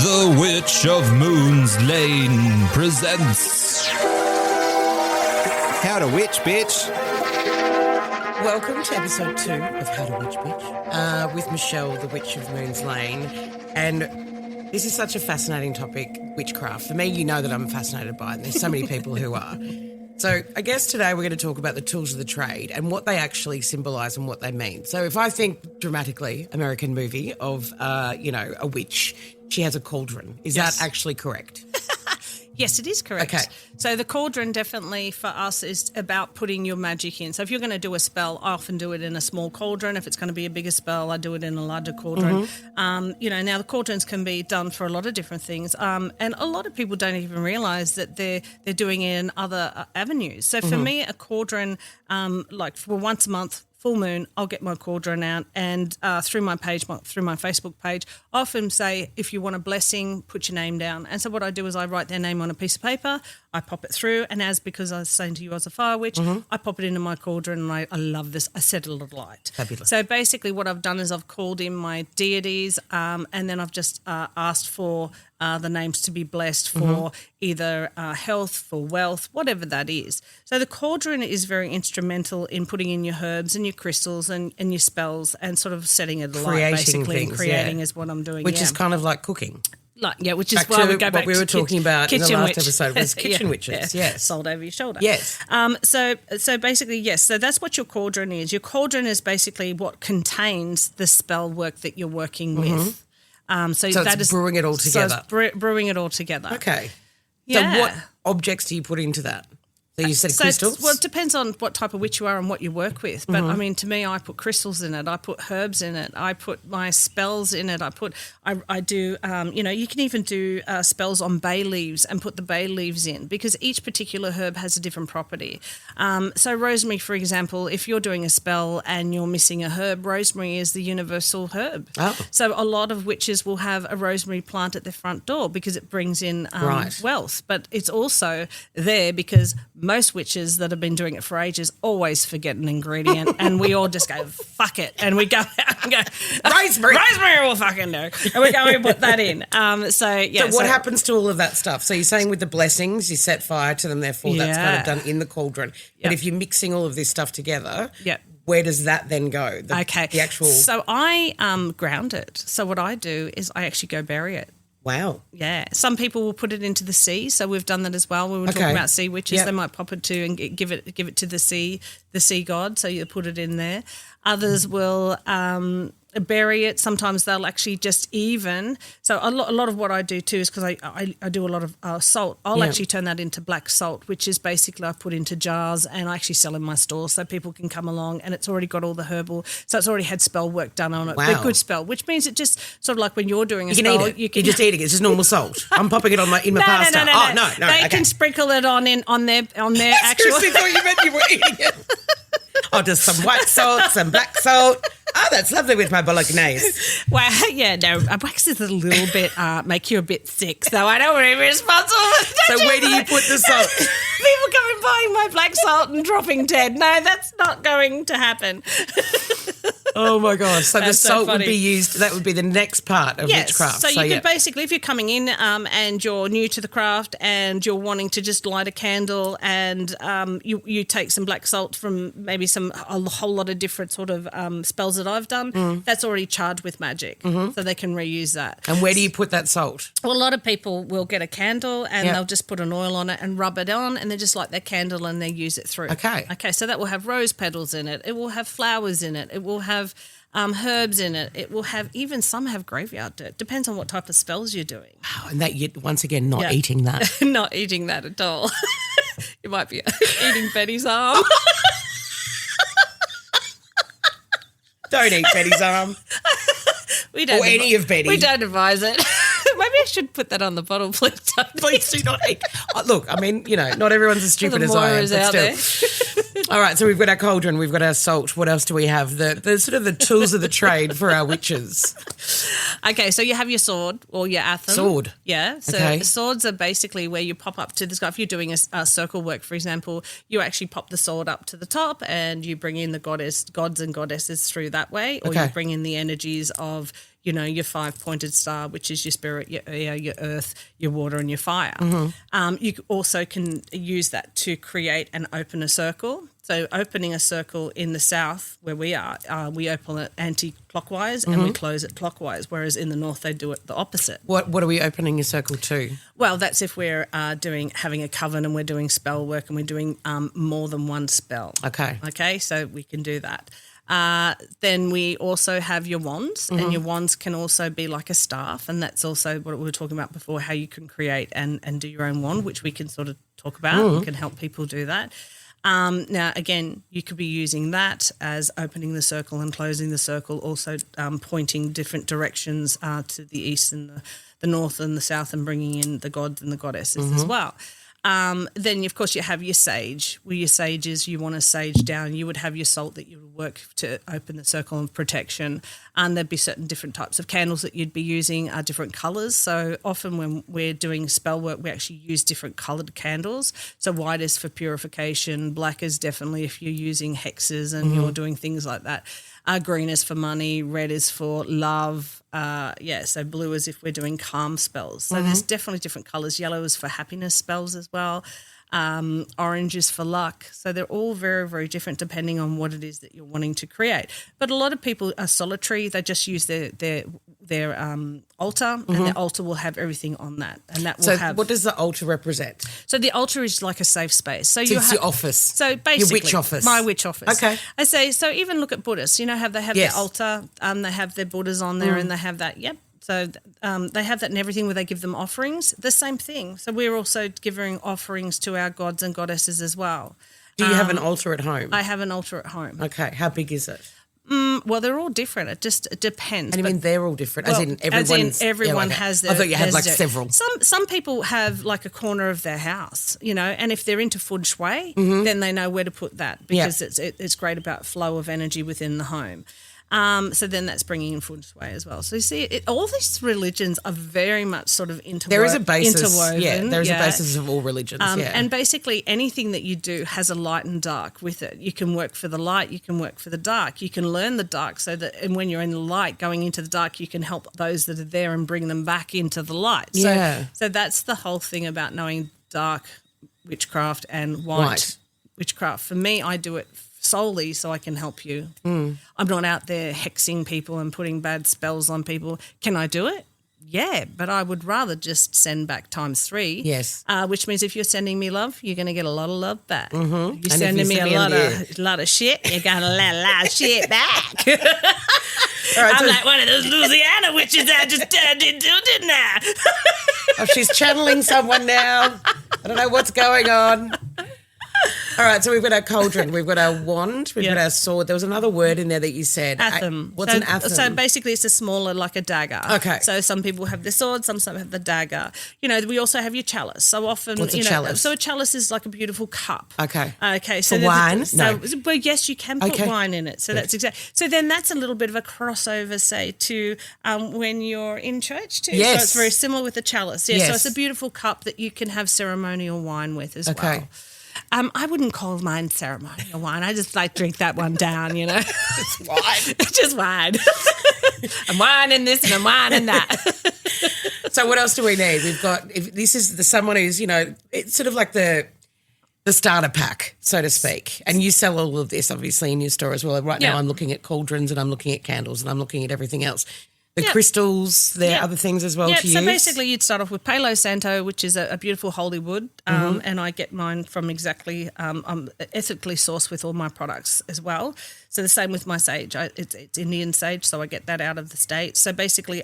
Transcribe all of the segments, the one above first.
The Witch of Moon's Lane presents How to Witch, Bitch. Welcome to episode 2 of How to Witch Bitch with Michelle, the Witch of Moon's Lane. And this is such a fascinating topic, witchcraft. For me, you know that I'm fascinated by it, and there's so many people who are. So I guess today we're going to talk about the tools of the trade and what they actually symbolise and what they mean. So if I think dramatically, American movie of, a witch, she has a cauldron. Is that actually correct? Yes, it is correct. Okay. So the cauldron definitely for us is about putting your magic in. So if you're going to do a spell, I often do it in a small cauldron. If it's going to be a bigger spell, I do it in a larger cauldron. Mm-hmm. Now the cauldrons can be done for a lot of different things. And a lot of people don't even realise that they're doing it in other avenues. So for me, a cauldron, like for once a month, full moon, I'll get my cauldron out and through my page, through my Facebook page, I often say, if you want a blessing, put your name down. And so what I do is I write their name on a piece of paper, I pop it through, and because I was saying to you as a fire witch, I pop it into my cauldron and I love this. I set it alight. Fabulous. So basically what I've done is I've called in my deities and then I've just asked for the names to be blessed for either health, for wealth, whatever that is. So the cauldron is very instrumental in putting in your herbs and your crystals and your spells and sort of setting it alight, basically. Creating is what I'm doing. Which is kind of like cooking. Which is why we go back what we were talking about in the last episode was kitchen witches. Yes. Sold over your shoulder. Yes. So basically, yes. So that's what your cauldron is. Your cauldron is basically what contains the spell work that you're working with. So that it's brewing it all together. So it's brewing it all together. Okay. Yeah. So what objects do you put into that? So you said crystals? Well, it depends on what type of witch you are and what you work with. But, I mean, to me, I put crystals in it. I put herbs in it. I put my spells in it. I do, you can even do spells on bay leaves and put the bay leaves in because each particular herb has a different property. So rosemary, for example, if you're doing a spell and you're missing a herb, rosemary is the universal herb. Oh. So a lot of witches will have a rosemary plant at their front door because it brings in wealth. But it's also there because most witches that have been doing it for ages always forget an ingredient and we all just go, fuck it. And we go out and go, Rosemary will fucking do. And we go and put that in. So what happens to all of that stuff? So you're saying with the blessings, you set fire to them, therefore that's kind of done in the cauldron. But if you're mixing all of this stuff together, where does that then go? The actual... So I ground it. So what I do is I actually go bury it. Wow. Yeah. Some people will put it into the sea. So we've done that as well. We were talking about sea witches. They might pop it to and give it to the sea god. So you put it in there. Others will bury it. Sometimes they'll actually just so a lot of what I do too is because I do a lot of salt. I'll actually turn that into black salt, which is basically I put into jars and I actually sell in my store so people can come along and it's already got all the herbal, so it's already had spell work done on it. Wow. A good spell, which means it just sort of like when you're doing a you spell, can eat it. You're just eating it. It's just normal salt. I'm popping it on my pasta. No. They can sprinkle it on their I actual. seriously thought you meant you were eating it. Just some white salt, some black salt. Oh, that's lovely with my bolognese. Well, wax is a little bit, make you a bit sick, so I don't want to be responsible. So where do you put the salt? People come and buying my black salt and dropping dead. No, that's not going to happen. Oh, my God. So that's the salt so would be used, that would be the next part of witchcraft. So you could basically, if you're coming in and you're new to the craft and you're wanting to just light a candle and you take some black salt from maybe a whole lot of different sort of spells that I've done, that's already charged with magic, so they can reuse that. And where do you put that salt? Well, a lot of people will get a candle and they'll just put an oil on it and rub it on and they just light their candle and they use it through. Okay, so that will have rose petals in it. It will have flowers in it. It will have herbs in it. It will have, even some have graveyard dirt. Depends on what type of spells you're doing. Wow, and that you once again not eating that. Not eating that at all. You might be eating Betty's arm. Don't eat Betty's arm. We don't. Or any of Betty. We don't advise it. Maybe I should put that on the bottle, please. Please do not eat. Look, I mean, not everyone's as stupid as I am, but still. All right, so we've got our cauldron, we've got our salt. What else do we have? The sort of the tools of the trade for our witches. Okay, so you have your sword or your atham. Sword. Yeah, so swords are basically where you pop up to the sky. If you're doing a circle work, for example, you actually pop the sword up to the top and you bring in the gods and goddesses through that way, or you bring in the energies of your 5-pointed star, which is your spirit, your air, your earth, your water, and your fire. You also can use that to create and open a circle. So opening a circle in the south where we are, we open it anti-clockwise and we close it clockwise, whereas in the north they do it the opposite. What are we opening a circle to? Well, that's if we're having a coven and we're doing spell work and we're doing more than one spell. Okay, so we can do that. Then we also have your wands, and your wands can also be like a staff, and that's also what we were talking about before, how you can create and do your own wand, which we can sort of talk about. We can help people do that. Now, again, you could be using that as opening the circle and closing the circle, also pointing different directions to the east and the north and the south, and bringing in the gods and the goddesses as well. Then, of course, you have your sage. Where your sage is, you want to sage down. You would have your salt that you would work to open the circle of protection. And there'd be certain different types of candles that you'd be using, different colours. So often when we're doing spell work, we actually use different coloured candles. So white is for purification. Black is definitely if you're using hexes and you're doing things like that. Green is for money. Red is for love. So blue is if we're doing calm spells. So there's definitely different colours. Yellow is for happiness spells as well. Orange is for luck. So they're all very, very different depending on what it is that you're wanting to create. But a lot of people are solitary. They just use their altar, and their altar will have everything on that. And that will have. What does the altar represent? So the altar is like a safe space. So it's your office. So basically, your witch office. My witch office. Okay. I say, so even look at Buddhists. You know how they have their altar, they have their Buddhas on there, and they have that. Yep. So they have that in everything where they give them offerings. The same thing. So we're also giving offerings to our gods and goddesses as well. Do you have an altar at home? I have an altar at home. Okay. How big is it? Well, they're all different. It just depends. And I mean, they're all different, well, everyone has their. I thought you had like several. Some people have like a corner of their house, and if they're into feng shui, then they know where to put that because it's great about flow of energy within the home. So then that's bringing in feng shui as well. So you see, all these religions are very much sort of interwoven. There is a basis. Interwoven, there is a basis of all religions. And basically anything that you do has a light and dark with it. You can work for the light, you can work for the dark. You can learn the dark so that, and when you're in the light going into the dark, you can help those that are there and bring them back into the light. So that's the whole thing about knowing dark witchcraft and white witchcraft. For me, I do it solely so I can help you. I'm not out there hexing people and putting bad spells on people. Can I do it? Yeah, but I would rather just send back times 3. Yes. Which means if you're sending me love, you're going to get a lot of love back. You're And sending if you me send a lot of shit, you're going to get a lot of shit back. All right, I'm like one of those Louisiana witches that I just turned into, didn't I? Oh, she's channeling someone now. I don't know what's going on. All right, so we've got our cauldron, we've got our wand, we've got our sword. There was another word in there that you said. Atham. What's an atham? So basically it's a smaller, like a dagger. Okay. So some people have the sword, some have the dagger. We also have your chalice. So often, What's a chalice? So a chalice is like a beautiful cup. Okay. Okay. So for wine? Well, yes, you can put wine in it. So that's exactly. So then that's a little bit of a crossover, say, to when you're in church too. Yes. So it's very similar with the chalice. Yeah. Yes. So it's a beautiful cup that you can have ceremonial wine with as well. Okay. I wouldn't call mine ceremonial wine. I just like drink that one down, It's wine. Just wine. I'm wine in this and I'm wine in that. So what else do we need? We've got, if this is someone who's, it's sort of like the starter pack, so to speak. And you sell all of this, obviously, in your store as well. Right now I'm looking at cauldrons and I'm looking at candles and I'm looking at everything else. The crystals, there are other things as well to use. So basically you'd start off with Palo Santo, which is a beautiful holy wood, and I get mine from exactly I'm ethically sourced with all my products as well. So the same with my sage. It's Indian sage, so I get that out of the States. So basically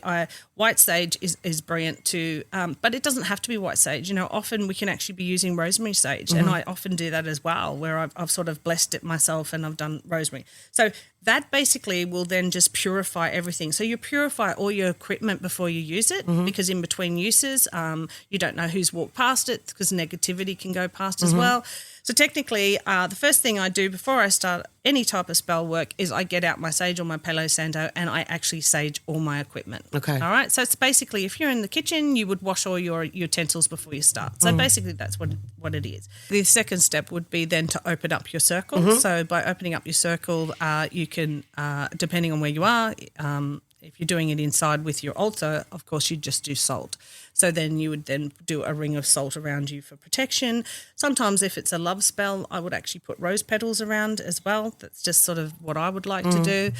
white sage is brilliant too, but it doesn't have to be white sage. Often we can actually be using rosemary sage, and I often do that as well, where I've sort of blessed it myself and I've done rosemary. So that basically will then just purify everything. So you purify all your equipment before you use it, because in between uses, you don't know who's walked past it, because negativity can go past as well. So technically, the first thing I do before I start any type of spell work is I get out my sage or my Palo Santo and I actually sage all my equipment. Okay. All right. So it's basically, if you're in the kitchen, you would wash all your utensils before you start. So basically that's what it is. The second step would be then to open up your circle. So by opening up your circle, you can, depending on where you are, if you're doing it inside with your altar, of course, you'd just do salt. So then you would then do a ring of salt around you for protection. Sometimes if it's a love spell, I would actually put rose petals around as well. That's just sort of what I would like to do.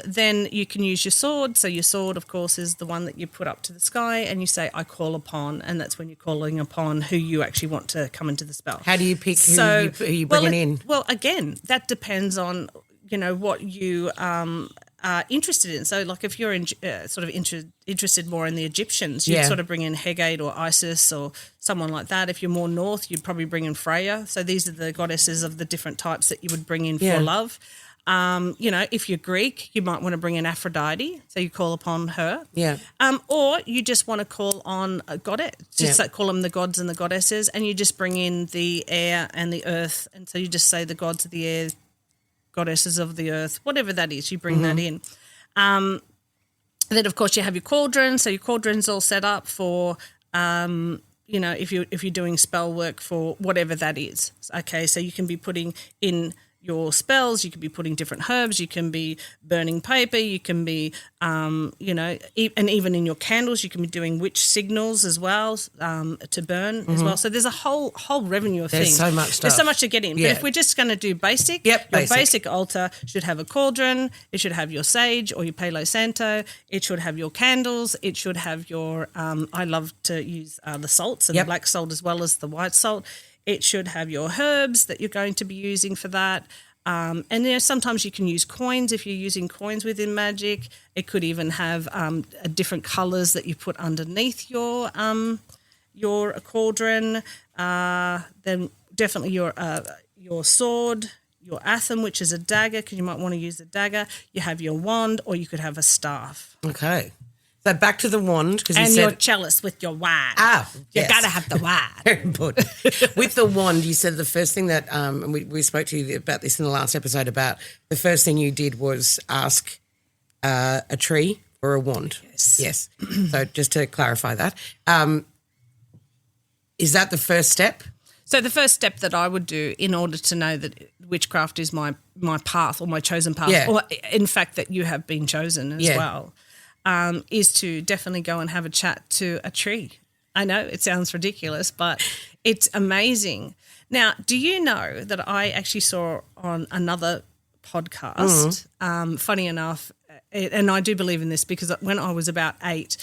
Then you can use your sword. So your sword, of course, is the one that you put up to the sky and you say, I call upon, and that's when you're calling upon who you actually want to come into the spell. How do you pick who you bringing in? Well, again, that depends on, what you are interested in. So, like if you're interested more in the Egyptians, you'd sort of bring in Hegate or Isis or someone like that. If you're more north, you'd probably bring in Freya. So these are the goddesses of the different types that you would bring in for love. If you're Greek, you might want to bring in Aphrodite, so you call upon her. Yeah. Or you just want to call on a goddess, call them the gods and the goddesses, and you just bring in the air and the earth, and so you just say the gods of the air, goddesses of the earth, whatever that is, you bring that in. Then, of course, you have your cauldron, so your cauldron's all set up for if you're doing spell work for whatever that is. Okay, so you can be putting in your spells, you can be putting different herbs, you can be burning paper, you can be, and even in your candles, you can be doing witch signals as well to burn as well. So there's a whole revenue of things. There's so much stuff. There's so much to get in. But if we're just going to do basic, your basic altar should have a cauldron, it should have your sage or your Palo Santo, it should have your candles, it should have your, I love to use the salts and the black salt as well as the white salt. It should have your herbs that you're going to be using for that. And sometimes you can use coins if you're using coins within magic. It could even have different colours that you put underneath your cauldron. Then definitely your sword, your atham, which is a dagger, because you might want to use a dagger. You have your wand, or you could have a staff. Okay. So back to the wand. And your chalice with your wand. You got to have the wand. Very important. With the wand, you said the first thing that, and we spoke to you about this in the last episode, about the first thing you did was ask a tree for a wand. Yes. So just to clarify that. Is that the first step? So the first step that I would do in order to know that witchcraft is my path or my chosen path, or in fact that you have been chosen as well, is to definitely go and have a chat to a tree. I know it sounds ridiculous, but it's amazing. Now, do you know that I actually saw on another podcast, funny enough, and I do believe in this because when I was about 8,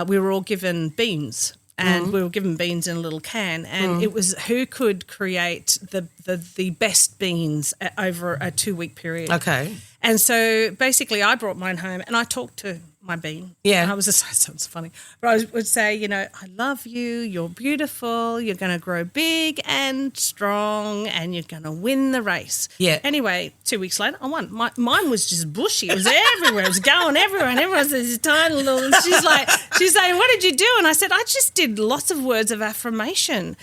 we were all given beans. And we were given beans in a little can, and it was who could create the best beans over a 2-week period. Okay. And so basically I brought mine home and I talked to my bean. Yeah. And I was just, it sounds funny. But I would say, I love you, you're beautiful, you're going to grow big and strong, and you're going to win the race. Yeah. Anyway, 2 weeks later, I won. Mine was just bushy. It was everywhere. It was going everywhere. And everyone's this tiny little, and she's saying, what did you do? And I said, I just did lots of words of affirmation.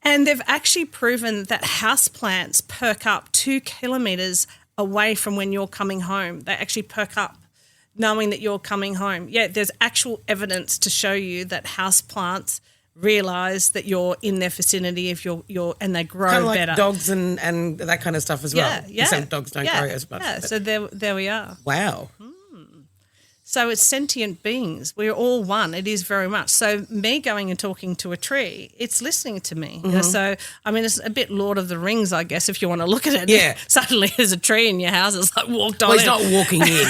And they've actually proven that houseplants perk up 2 kilometres away from when you're coming home. They actually perk up knowing that you're coming home. Yeah, there's actual evidence to show you that houseplants realise that you're in their vicinity if you're and they grow kind of like better. Dogs and that kind of stuff as well. Yeah. Some dogs don't grow as much. Yeah, so there we are. Wow. So it's sentient beings. We're all one. It is very much. So me going and talking to a tree, it's listening to me. So, I mean, it's a bit Lord of the Rings, I guess, if you want to look at it. Yeah. Suddenly there's a tree in your house. It's like walked on Well, he's in. not walking in,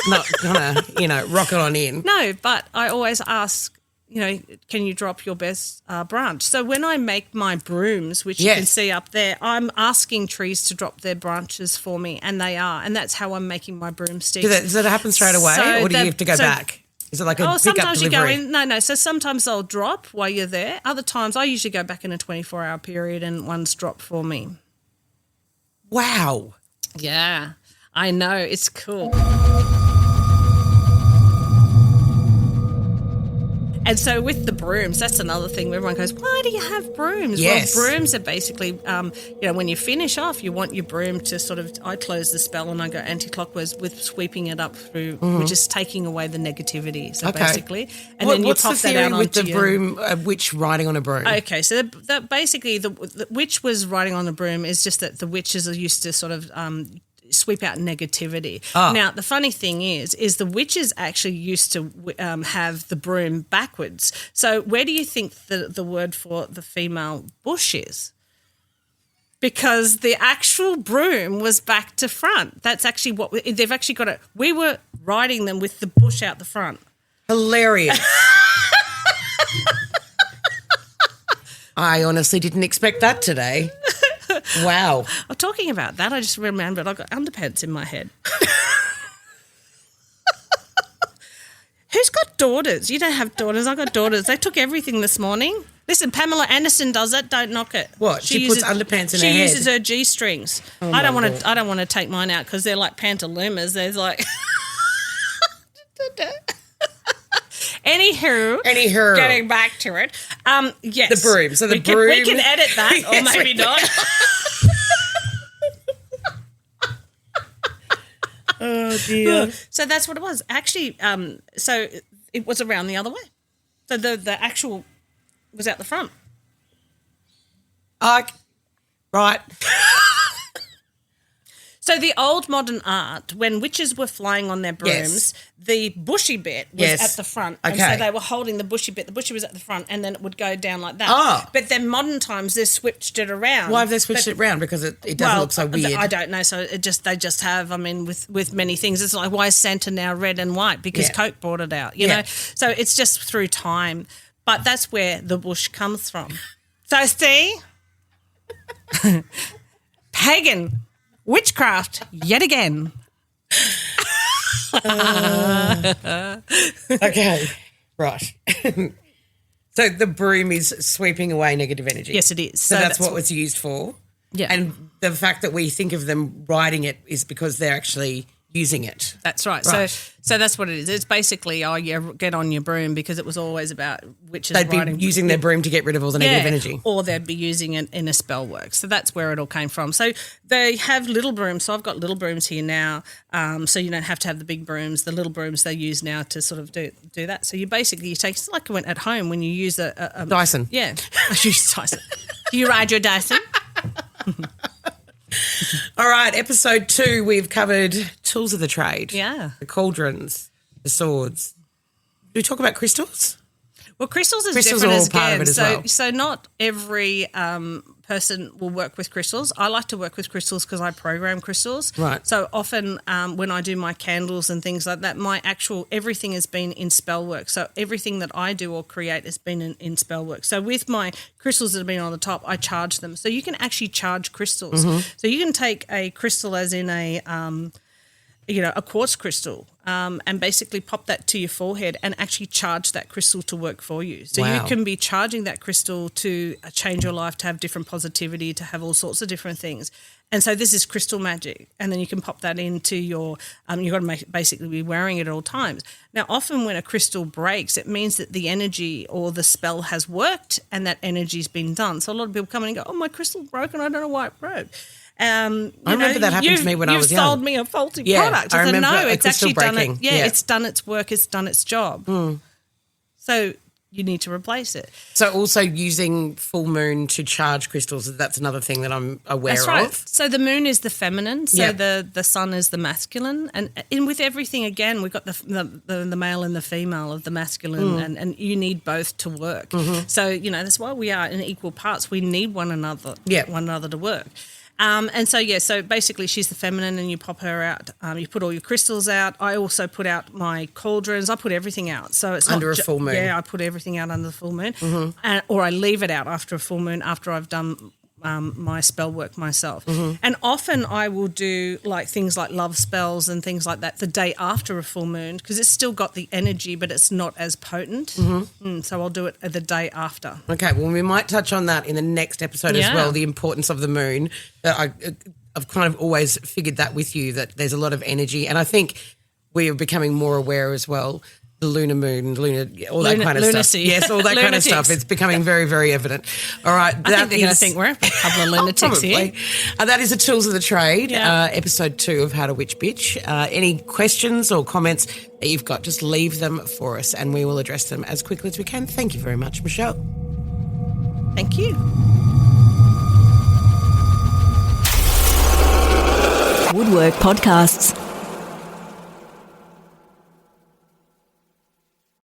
not kind of, rocket on in. No, but I always ask, can you drop your best branch? So when I make my brooms, which you can see up there, I'm asking trees to drop their branches for me, and they are. And that's how I'm making my broomsticks. Does it happen straight away, or do you have to go back? Is it like a pickup sometimes delivery? You go in. No. So sometimes they'll drop while you're there. Other times I usually go back in a 24-hour period and one's drop for me. Wow. Yeah, I know. It's cool. And so with the brooms, that's another thing where everyone goes, why do you have brooms? Yes. Well, brooms are basically, when you finish off, you want your broom to sort of, I close the spell and I go anti-clockwise with sweeping it up through, which is taking away the negativity. So basically, and then you what's pop the that theory out with onto the broom, witch riding on a broom? Okay, so basically the witch was riding on the broom is just that the witches are used to sort of sweep out negativity. Oh. Now, the funny thing is the witches actually used to have the broom backwards. So where do you think the word for the female bush is? Because the actual broom was back to front. That's actually what they've actually got it. We were riding them with the bush out the front. Hilarious. I honestly didn't expect that today. Wow. I'm talking about that. I just remembered I got underpants in my head. Who's got daughters? You don't have daughters. I got daughters. They took everything this morning. Listen, Pamela Anderson does it. Don't knock it. What? She puts underpants in her head? She uses her G-strings. Oh I don't want to take mine out because they're like pantaloons. There's like. Anywho, getting back to it. Yes, the broom. So we can edit that, or Yes, maybe not. Oh dear. So that's what it was. Actually, so it was around the other way. So the actual was out the front. Right. So the old modern art, when witches were flying on their brooms, the bushy bit was at the front. Okay. And so they were holding the bushy bit. The bushy was at the front, and then it would go down like that. Oh. But then modern times, they've switched it around. Why have they switched it around? Because it doesn't look so weird. I don't know. So they just have, I mean, with many things. It's like, why is Santa now red and white? Because Coke brought it out, you know. So it's just through time. But that's where the bush comes from. So see? Pagan witchcraft yet again. Okay, right. So the broom is sweeping away negative energy. Yes, it is. So that's what it's used for. Yeah. And the fact that we think of them riding it is because they're actually using it. That's right. So that's what it is. It's basically, get on your broom, because it was always about witches They'd be riding. using their broom to get rid of all the negative energy. Or they'd be using it in a spell work. So that's where it all came from. So they have little brooms. So I've got little brooms here now. So you don't have to have the big brooms. The little brooms they use now to sort of do that. So you take, it's like when at home when you use a Dyson. Yeah. I use Dyson. Do you ride your Dyson? All right, episode 2, we've covered tools of the trade. Yeah. The cauldrons, the swords. Do we talk about crystals? Well, crystals is Crystals different are all as part of it as well. So not every person will work with crystals. I like to work with crystals because I program crystals. Right. So often when I do my candles and things like that, my actual everything has been in spell work. So everything that I do or create has been in spell work. So with my crystals that have been on the top, I charge them. So you can actually charge crystals. Mm-hmm. So you can take a crystal as in a quartz crystal, and basically pop that to your forehead and actually charge that crystal to work for you. So Wow. you can be charging that crystal to change your life, to have different positivity, to have all sorts of different things. And so this is crystal magic. And then you can pop that into your, you've got to basically be wearing it at all times. Now, often when a crystal breaks, it means that the energy or the spell has worked and that energy's been done. So a lot of people come in and go, oh, my crystal broke and I don't know why it broke. I remember that happened to me when I was young. You've sold me a faulty product. I remember no, a it's crystal actually done breaking. it. Yeah, it's done its work. It's done its job. So you need to replace it. So also using full moon to charge crystals, that's another thing that I'm aware That's right. of. So the moon is the feminine. So the sun is the masculine. And in with everything, again, we've got the male and the female of the masculine, and you need both to work. So, that's why we are in equal parts. We need one another to work. So basically she's the feminine and you pop her out. You put all your crystals out. I also put out my cauldrons. I put everything out. So it's under a full moon. Yeah, I put everything out under the full moon. Or I leave it out after a full moon after I've done my spell work myself. And often I will do things like love spells and things like that the day after a full moon because it's still got the energy but it's not as potent. So I'll do it the day after. Okay, well, we might touch on that in the next episode as well, the importance of the moon. I've kind of always figured that with you, that there's a lot of energy. And I think we are becoming more aware as well. The lunar moon, all that kind of lunacy. stuff. Yes, all that kind of stuff. It's becoming very, very evident. All right. I think they're going to think we're a couple of lunatics here. That is the Tools of the Trade, episode 2 of How to Witch Bitch. Any questions or comments that you've got, just leave them for us and we will address them as quickly as we can. Thank you very much, Michelle. Thank you. Woodwork Podcasts.